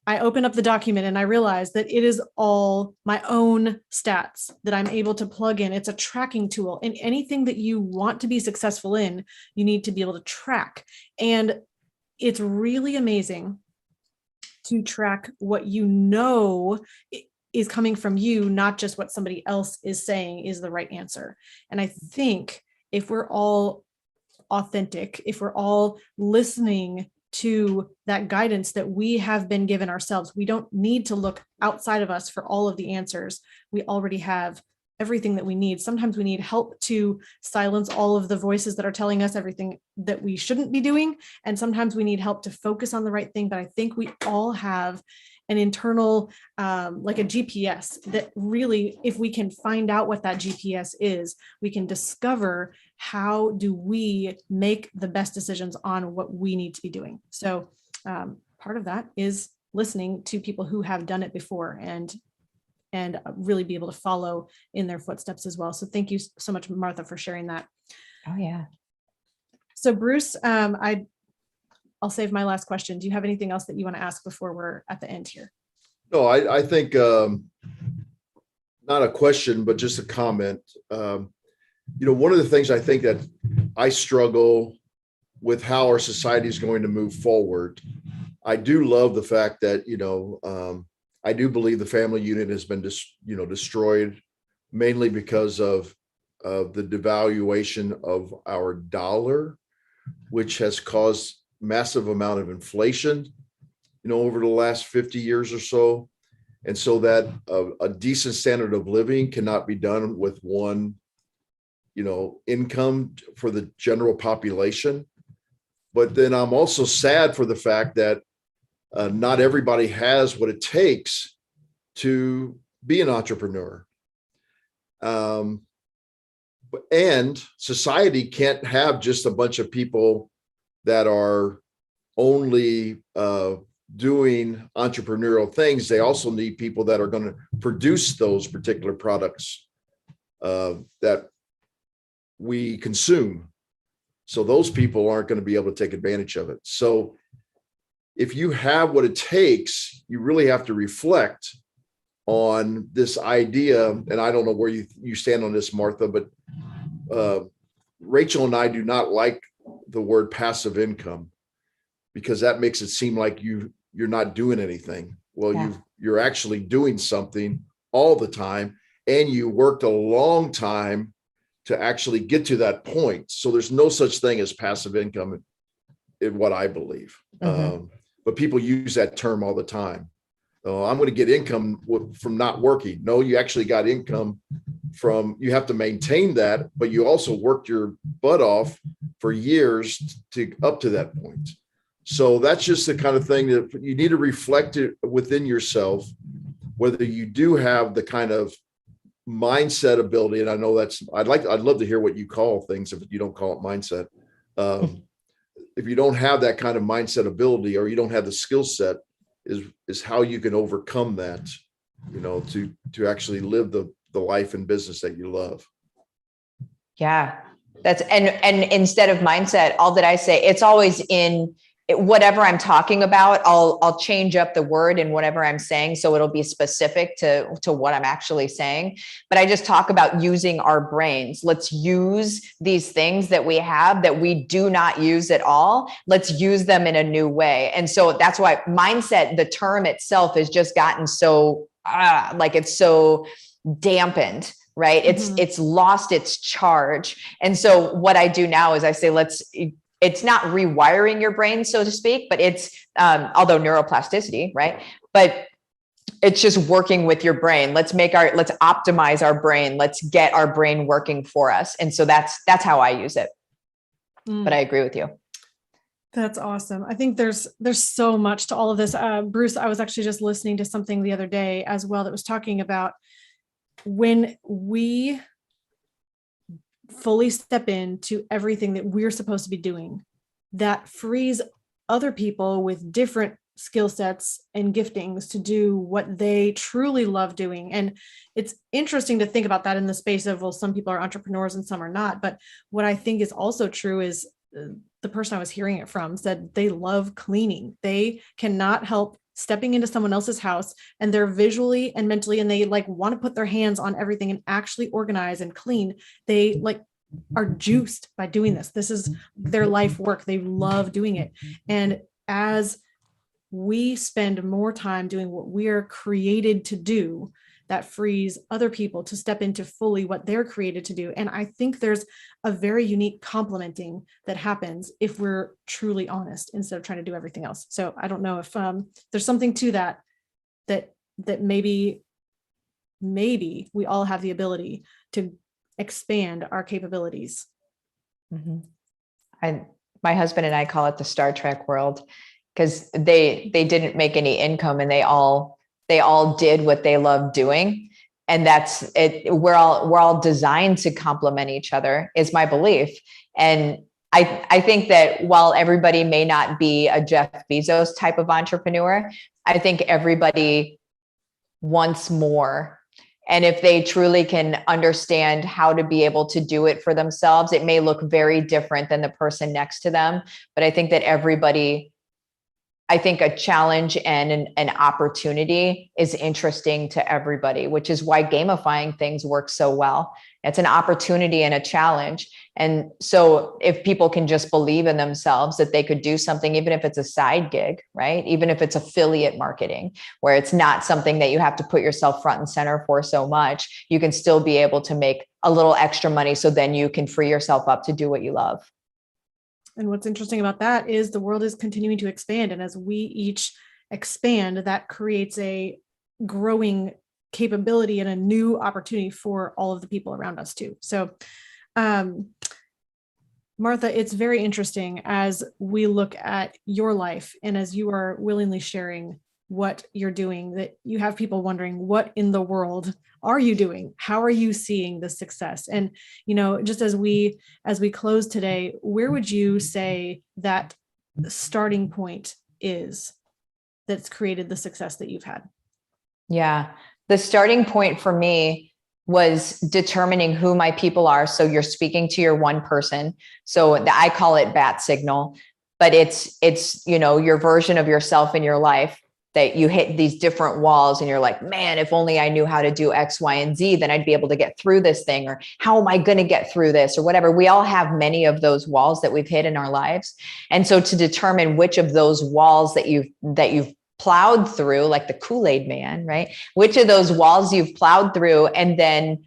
I open up the document and I realize that it is all my own stats that I'm able to plug in. It's a tracking tool, and anything that you want to be successful in, you need to be able to track. And it's really amazing to track what is coming from you, not just what somebody else is saying is the right answer. And I think if we're all authentic, if we're all listening to that guidance that we have been given ourselves, we don't need to look outside of us for all of the answers. We already have everything that we need. Sometimes we need help to silence all of the voices that are telling us everything that we shouldn't be doing. And sometimes we need help to focus on the right thing. But I think we all have an internal, like a GPS that really, if we can find out what that GPS is, we can discover how do we make the best decisions on what we need to be doing. So part of that is listening to people who have done it before and really be able to follow in their footsteps as well. So thank you so much, Martha, for sharing that. Oh yeah. So Bruce, I'll save my last question. Do you have anything else that you want to ask before we're at the end here? No, I think not a question, but just a comment. One of the things I think that I struggle with how our society is going to move forward. I do love the fact that, I do believe the family unit has been destroyed mainly because of the devaluation of our dollar, which has caused massive amount of inflation, over the last 50 years or so. And so that a decent standard of living cannot be done with one, income for the general population. But then I'm also sad for the fact that not everybody has what it takes to be an entrepreneur. And society can't have just a bunch of people that are only doing entrepreneurial things. They also need people that are going to produce those particular products that we consume. So those people aren't going to be able to take advantage of it. So if you have what it takes, you really have to reflect on this idea. And I don't know where you stand on this, Martha, but Rachel and I do not like the word passive income because that makes it seem like you're not doing anything. Well, Yeah. you're actually doing something all the time, and you worked a long time to actually get to that point. So there's no such thing as passive income in what I believe. Mhm. But people use that term all the time. Oh, I'm going to get income from not working. No, you actually got income from, you have to maintain that, but you also worked your butt off for years to up to that point. So that's just the kind of thing that you need to reflect it within yourself, whether you do have the kind of mindset ability. And I know I'd love to hear what you call things if you don't call it mindset. If you don't have that kind of mindset ability, or you don't have the skill set, is how you can overcome that, to actually live the life and business that you love. Yeah, that's, and instead of mindset, all that I say, it's always in whatever I'm talking about, I'll change up the word in whatever I'm saying. So it'll be specific to what I'm actually saying. But I just talk about using our brains. Let's use these things that we have that we do not use at all. Let's use them in a new way. And so that's why mindset, the term itself, has just gotten so, like it's so dampened, right? It's lost its charge. And so what I do now is I say, it's not rewiring your brain, so to speak, but it's, although neuroplasticity, right? But it's just working with your brain. Let's optimize our brain. Let's get our brain working for us. And so that's how I use it. But I agree with you. That's awesome. I think there's so much to all of this. Bruce, I was actually just listening to something the other day as well that was talking about when we fully step into everything that we're supposed to be doing, that frees other people with different skill sets and giftings to do what they truly love doing. And it's interesting to think about that in the space of, well, some people are entrepreneurs and some are not. But what I think is also true is the person I was hearing it from said they love cleaning. They cannot help stepping into someone else's house, and they're visually and mentally, and they want to put their hands on everything and actually organize and clean. They are juiced by doing this. This is their life work. They love doing it. And as we spend more time doing what we are created to do, that frees other people to step into fully what they're created to do. And I think there's a very unique complementing that happens if we're truly honest instead of trying to do everything else. So I don't know if there's something to that maybe maybe we all have the ability to expand our capabilities. Mm-hmm. My husband and I call it the Star Trek world, because they didn't make any income, and they all did what they loved doing. And that's it. We're all designed to complement each other, is my belief. And I think that while everybody may not be a Jeff Bezos type of entrepreneur, I think everybody wants more. And if they truly can understand how to be able to do it for themselves, it may look very different than the person next to them. But I think that a challenge and an opportunity is interesting to everybody, which is why gamifying things works so well. It's an opportunity and a challenge. And so if people can just believe in themselves that they could do something, even if it's a side gig, right? Even if it's affiliate marketing, where it's not something that you have to put yourself front and center for so much, you can still be able to make a little extra money. So then you can free yourself up to do what you love. And what's interesting about that is the world is continuing to expand. And as we each expand, that creates a growing capability and a new opportunity for all of the people around us too. So, Martha, it's very interesting as we look at your life and as you are willingly sharing what you're doing, that you have people wondering, what in the world are you doing? How are you seeing the success? And, just as we close today, where would you say that the starting point is that's created the success that you've had? Yeah. The starting point for me was determining who my people are. So you're speaking to your one person. So I call it bat signal, but it's, your version of yourself in your life that you hit these different walls and you're like, man, if only I knew how to do X, Y, and Z, then I'd be able to get through this thing, or how am I going to get through this, or whatever. We all have many of those walls that we've hit in our lives. And so to determine which of those walls that you've plowed through, like the Kool-Aid man, right? Which of those walls you've plowed through, and then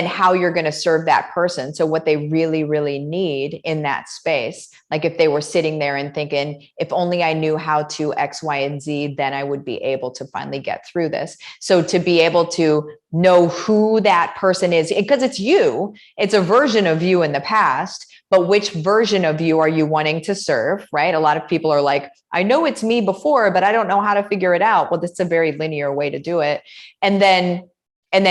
how you're going to serve that person. So what they really, really need in that space. Like if they were sitting there and thinking, if only I knew how to X, Y, and Z, then I would be able to finally get through this. So to be able to know who that person is, because it's you, it's a version of you in the past, but which version of you are you wanting to serve, right? A lot of people are like, I know it's me before, but I don't know how to figure it out. Well, that's a very linear way to do it. And then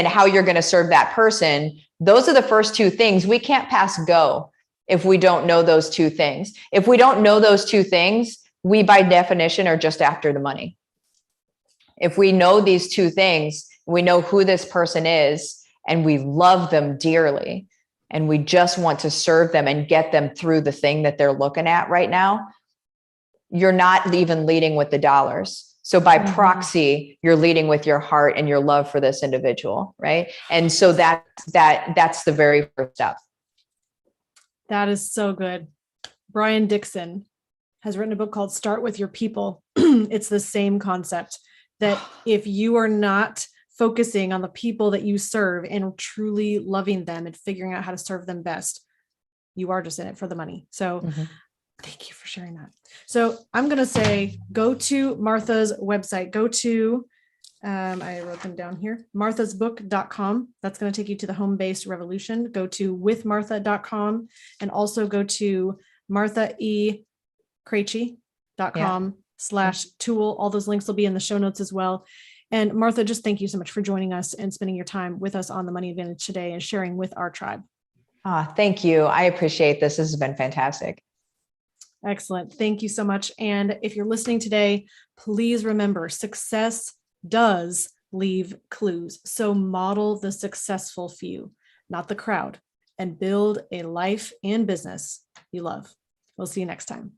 how you're going to serve that person. Those are the first two things. We can't pass go if we don't know those two things. If we don't know those two things, we by definition are just after the money. If we know these two things, we know who this person is and we love them dearly and we just want to serve them and get them through the thing that they're looking at right now, you're not even leading with the dollars. So by proxy, you're leading with your heart and your love for this individual, right? And so that's the very first step. That is so good. Brian Dixon has written a book called Start With Your People. It's the same concept, that if you are not focusing on the people that you serve and truly loving them and figuring out how to serve them best, you are just in it for the money. So thank you for sharing that. So I'm going to say, go to Martha's website, go to, I wrote them down here, marthasbook.com. That's going to take you to the home-based revolution. Go to withmartha.com and also go to marthakrejci.com/tool. All those links will be in the show notes as well. And Martha, just thank you so much for joining us and spending your time with us on the Money Advantage today and sharing with our tribe. Thank you. I appreciate this. This has been fantastic. Excellent. Thank you so much. And if you're listening today, please remember, success does leave clues. So model the successful few, not the crowd, and build a life and business you love. We'll see you next time.